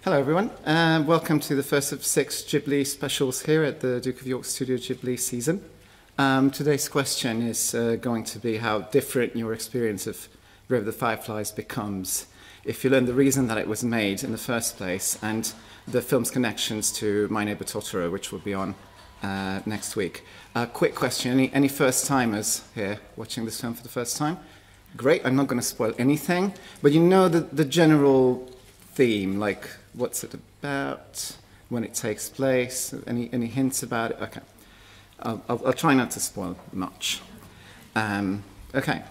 Hello everyone, welcome to the first of 6 Ghibli specials here at the Duke of York Studio Ghibli season. Today's question is going to be how different your experience of Grave of the Fireflies becomes if you learn the reason that it was made in the first place and the film's connections to My Neighbor Totoro, which will be on next week. Quick question, any first-timers here watching this film for the first time? Great, I'm not going to spoil anything, but you know the general theme, like what's it about, when it takes place, any hints about it? Okay, I'll try not to spoil much. Okay,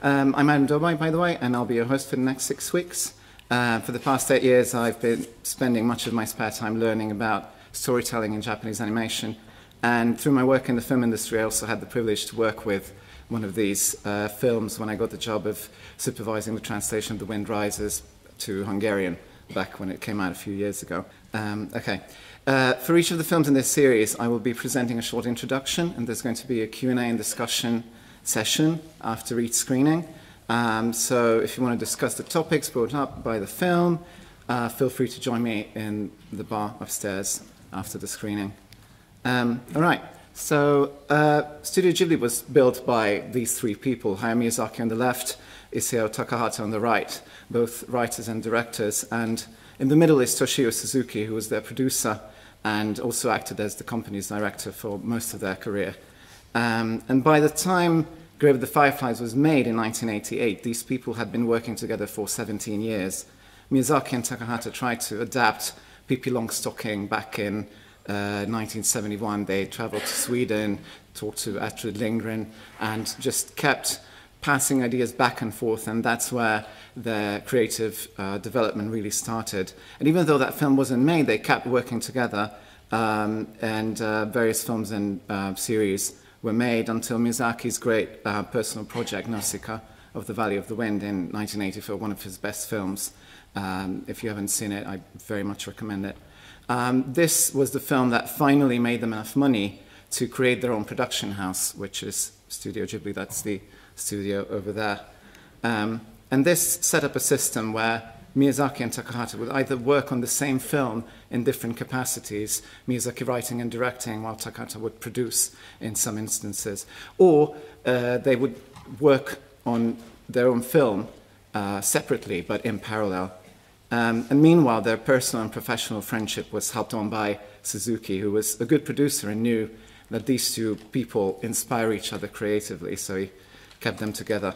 I'm Adam Dobai, by the way, and I'll be your host for the next 6 weeks. For the past 8 years, I've been spending much of my spare time learning about storytelling in Japanese animation, and through my work in the film industry, I also had the privilege to work with one of these films when I got the job of supervising the translation of The Wind Rises to Hungarian back when it came out a few years ago. For each of the films in this series, I will be presenting a short introduction, and there's going to be a Q&A and discussion session after each screening. So if you want to discuss the topics brought up by the film, feel free to join me in the bar upstairs after the screening. All right, so Studio Ghibli was built by these 3 people, Hayao Miyazaki on the left, Isao Takahata on the right, both writers and directors, and in the middle is Toshio Suzuki, who was their producer and also acted as the company's director for most of their career. And by the time Grave of the Fireflies was made in 1988, these people had been working together for 17 years. Miyazaki and Takahata tried to adapt Pippi Longstocking back in 1971. They traveled to Sweden, talked to Astrid Lindgren, and just kept passing ideas back and forth, and that's where their creative development really started. And even though that film wasn't made, they kept working together, and various films and series were made until Miyazaki's great personal project, Nausicaa of the Valley of the Wind, in 1984, one of his best films. If you haven't seen it, I very much recommend it. This was the film that finally made them enough money to create their own production house, which is Studio Ghibli. That's the studio over there. And this set up a system where Miyazaki and Takahata would either work on the same film in different capacities, Miyazaki writing and directing while Takahata would produce in some instances, or they would work on their own film separately but in parallel. And meanwhile, their personal and professional friendship was helped on by Suzuki, who was a good producer and knew that these 2 people inspire each other creatively, so he kept them together.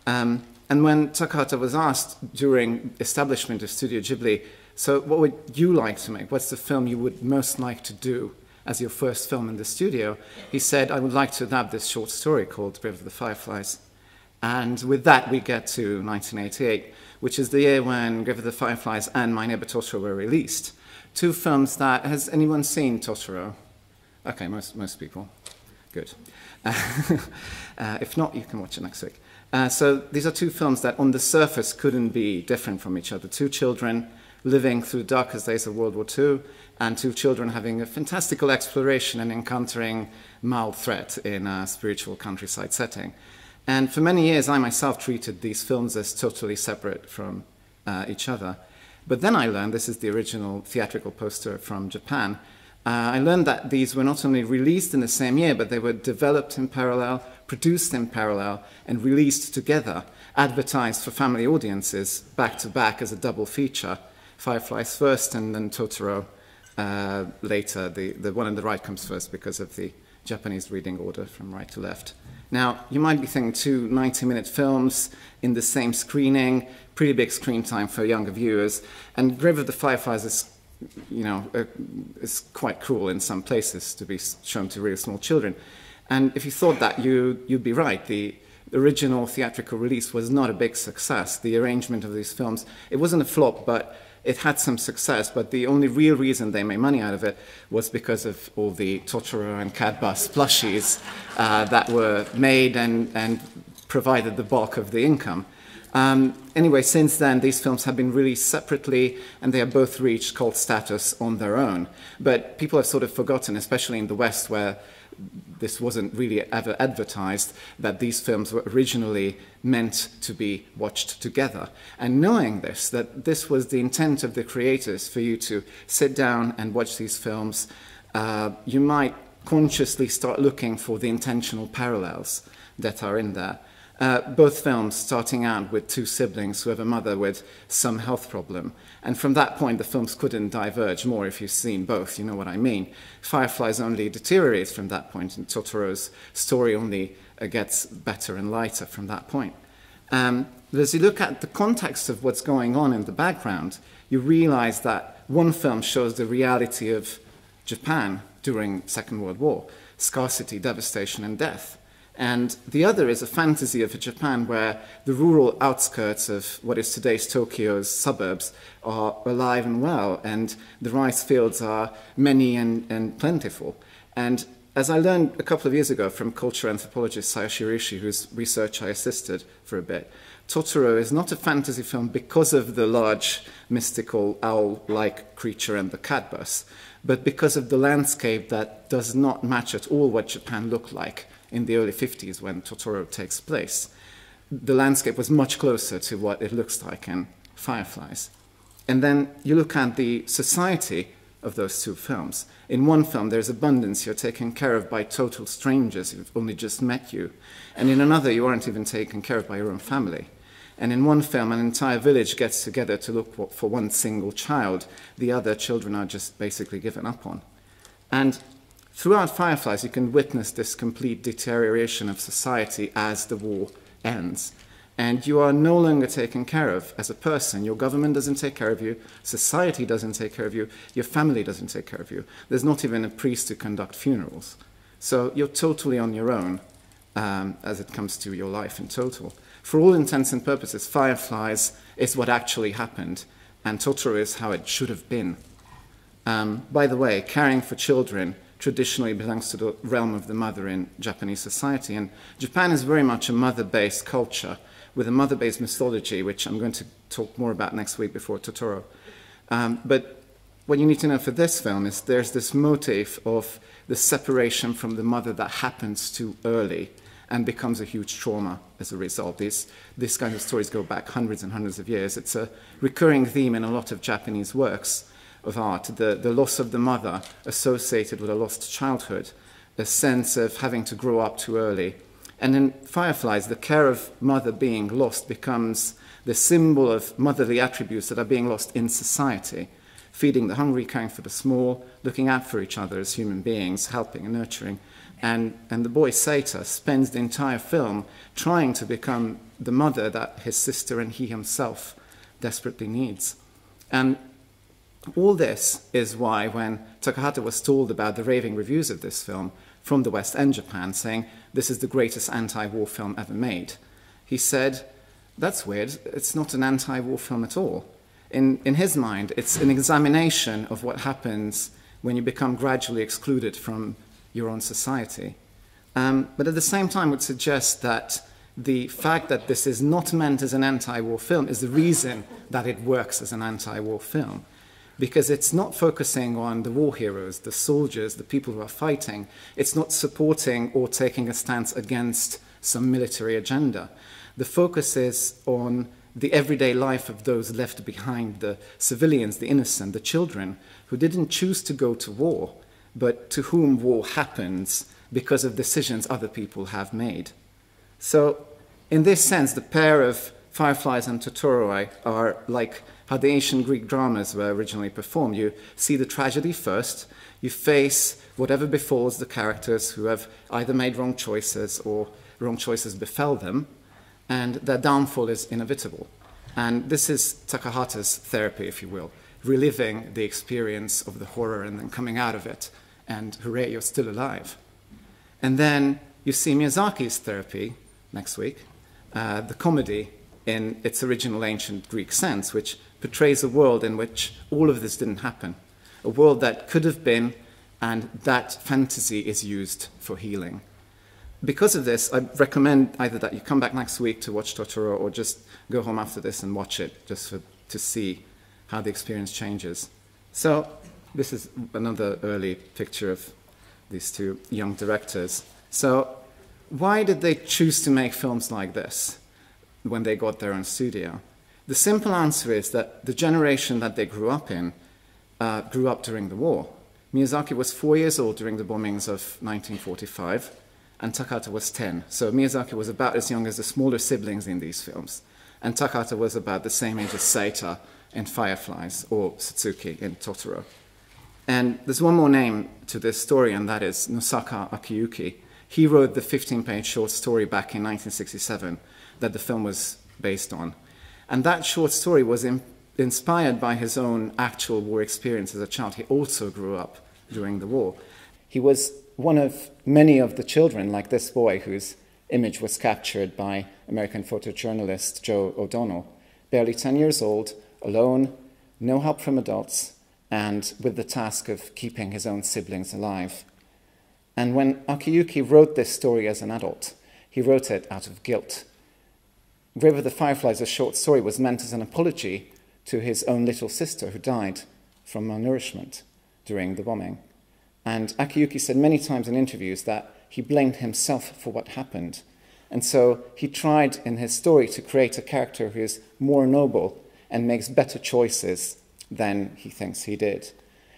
And when Takahata was asked during establishment of Studio Ghibli, so what would you like to make? What's the film you would most like to do as your first film in the studio? He said, I would like to adapt this short story called Grave of the Fireflies. And with that, we get to 1988, which is the year when Grave of the Fireflies and My Neighbor Totoro were released. 2 films that, has anyone seen Totoro? Okay, most people. Good. If not, you can watch it next week. So these are 2 films that on the surface couldn't be different from each other. 2 children living through the darkest days of World War II, and 2 children having a fantastical exploration and encountering mild threat in a spiritual countryside setting. And for many years, I myself treated these films as totally separate from each other. But then I learned, this is the original theatrical poster from Japan, I learned that these were not only released in the same year, but they were developed in parallel, produced in parallel, and released together, advertised for family audiences back to back as a double feature. Fireflies first and then Totoro later. The one on the right comes first because of the Japanese reading order from right to left. Now, you might be thinking 2 90-minute films in the same screening, pretty big screen time for younger viewers, and Grave of the Fireflies is, is quite cruel in some places to be shown to really small children. And if you thought that, you'd be right. The original theatrical release was not a big success. The arrangement of these films, it wasn't a flop, but it had some success. But the only real reason they made money out of it was because of all the Totoro and Cat Bus plushies that were made and provided the bulk of the income. Anyway, since then, these films have been released separately, and they have both reached cult status on their own. But people have sort of forgotten, especially in the West, where this wasn't really ever advertised, that these films were originally meant to be watched together. And knowing this, that this was the intent of the creators for you to sit down and watch these films, you might consciously start looking for the intentional parallels that are in there. Both films starting out with two siblings who have a mother with some health problem. And from that point, the films couldn't diverge more. If you've seen both, you know what I mean. Fireflies only deteriorates from that point, and Totoro's story only gets better and lighter from that point. But as you look at the context of what's going on in the background, you realize that one film shows the reality of Japan during Second World War, scarcity, devastation, and death. And the other is a fantasy of a Japan where the rural outskirts of what is today's Tokyo's suburbs are alive and well, and the rice fields are many and plentiful. And as I learned a couple of years ago from culture anthropologist Sayoshi Rishi, whose research I assisted for a bit, Totoro is not a fantasy film because of the large mystical owl-like creature and the cat bus, but because of the landscape that does not match at all what Japan looked like in the early 50s when Totoro takes place. The landscape was much closer to what it looks like in Fireflies. And then you look at the society of those two films. In one film, there's abundance. You're taken care of by total strangers who've only just met you. And in another, you aren't even taken care of by your own family. And in one film, an entire village gets together to look for one single child. The other children are just basically given up on. And throughout Fireflies, you can witness this complete deterioration of society as the war ends. And you are no longer taken care of as a person. Your government doesn't take care of you. Society doesn't take care of you. Your family doesn't take care of you. There's not even a priest to conduct funerals. So you're totally on your own as it comes to your life in total. For all intents and purposes, Fireflies is what actually happened, and Totoro is how it should have been. By the way, caring for children traditionally belongs to the realm of the mother in Japanese society, and Japan is very much a mother-based culture with a mother-based mythology, which I'm going to talk more about next week before Totoro. But what you need to know for this film is there's this motif of the separation from the mother that happens too early and becomes a huge trauma as a result. These kind of stories go back hundreds and hundreds of years. It's a recurring theme in a lot of Japanese works of art, the loss of the mother associated with a lost childhood, a sense of having to grow up too early. And in Fireflies, the care of mother being lost becomes the symbol of motherly attributes that are being lost in society. Feeding the hungry, caring for the small, looking out for each other as human beings, helping and nurturing. And the boy Seita spends the entire film trying to become the mother that his sister and he himself desperately needs. And all this is why when Takahata was told about the raving reviews of this film from the West and Japan, saying this is the greatest anti-war film ever made, he said, that's weird, it's not an anti-war film at all. In his mind, it's an examination of what happens when you become gradually excluded from your own society. But at the same time would suggest that the fact that this is not meant as an anti-war film is the reason that it works as an anti-war film. Because it's not focusing on the war heroes, the soldiers, the people who are fighting. It's not supporting or taking a stance against some military agenda. The focus is on the everyday life of those left behind, the civilians, the innocent, the children, who didn't choose to go to war, but to whom war happens because of decisions other people have made. So, in this sense, the pair of Fireflies and Totoro are like how the ancient Greek dramas were originally performed. You see the tragedy first, you face whatever befalls the characters who have either made wrong choices or wrong choices befell them, and their downfall is inevitable. And this is Takahata's therapy, if you will, reliving the experience of the horror and then coming out of it, and hooray, you're still alive. And then you see Miyazaki's therapy next week, the comedy in its original ancient Greek sense, which portrays a world in which all of this didn't happen, a world that could have been, and that fantasy is used for healing. because of this, I recommend either that you come back next week to watch Totoro or just go home after this and watch it just to see how the experience changes. So this is another early picture of these two young directors. So why did they choose to make films like this when they got their own studio? The simple answer is that the generation that they grew up in grew up during the war. Miyazaki was 4 years old during the bombings of 1945, and Takahata was 10. So Miyazaki was about as young as the smaller siblings in these films. And Takahata was about the same age as Seita in Fireflies or Satsuki in Totoro. And there's one more name to this story, and that is Nosaka Akiyuki. He wrote the 15-page short story back in 1967 that the film was based on. And that short story was inspired by his own actual war experience as a child. He also grew up during the war. He was one of many of the children, like this boy, whose image was captured by American photojournalist Joe O'Donnell, barely 10 years old, alone, no help from adults, and with the task of keeping his own siblings alive. And when Akiyuki wrote this story as an adult, he wrote it out of guilt. Grave of the Fireflies, a short story, was meant as an apology to his own little sister who died from malnourishment during the bombing. And Akiyuki said many times in interviews that he blamed himself for what happened. And so he tried in his story to create a character who is more noble and makes better choices than he thinks he did.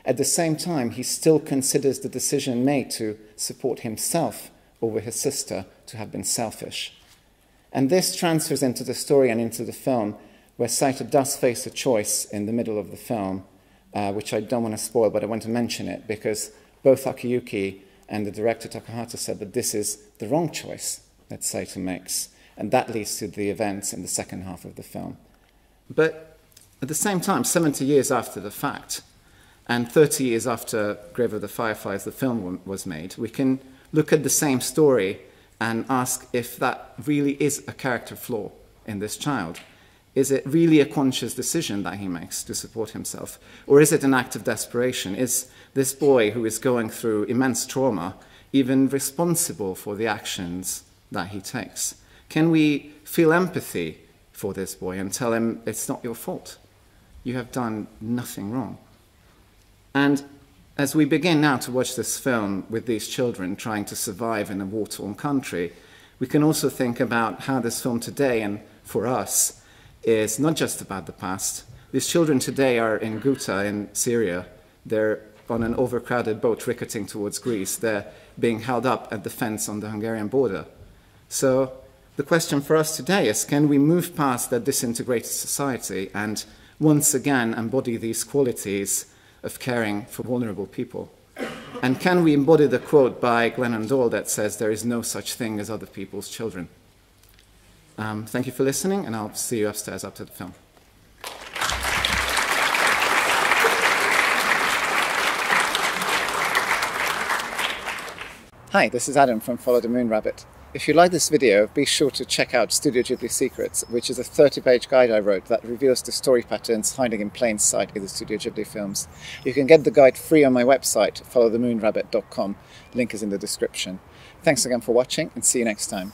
At the same time, he still considers the decision made to support himself over his sister to have been selfish. And this transfers into the story and into the film, where Seita does face a choice in the middle of the film, which I don't want to spoil, but I want to mention it, because both Akiyuki and the director Takahata said that this is the wrong choice that Seita makes, and that leads to the events in the second half of the film. But at the same time, 70 years after the fact, and 30 years after Grave of the Fireflies, the film was made, we can look at the same story and ask if that really is a character flaw in this child. Is it really a conscious decision that he makes to support himself? Or is it an act of desperation? Is this boy who is going through immense trauma even responsible for the actions that he takes? Can we feel empathy for this boy and tell him it's not your fault? You have done nothing wrong. And as we begin now to watch this film with these children trying to survive in a war-torn country, we can also think about how this film today, and for us, is not just about the past. These children today are in Ghouta in Syria. They're on an overcrowded boat ricketing towards Greece. They're being held up at the fence on the Hungarian border. So the question for us today is, can we move past that disintegrated society and once again embody these qualities of caring for vulnerable people? And can we embody the quote by Glennon Doyle that says, "There is no such thing as other people's children"? Thank you for listening, and I'll see you upstairs after the film. Hi, this is Adam from Follow the Moon Rabbit. If you like this video, be sure to check out Studio Ghibli Secrets, which is a 30-page guide I wrote that reveals the story patterns hiding in plain sight in the Studio Ghibli films. You can get the guide free on my website, followthemoonrabbit.com. Link is in the description. Thanks again for watching, and see you next time.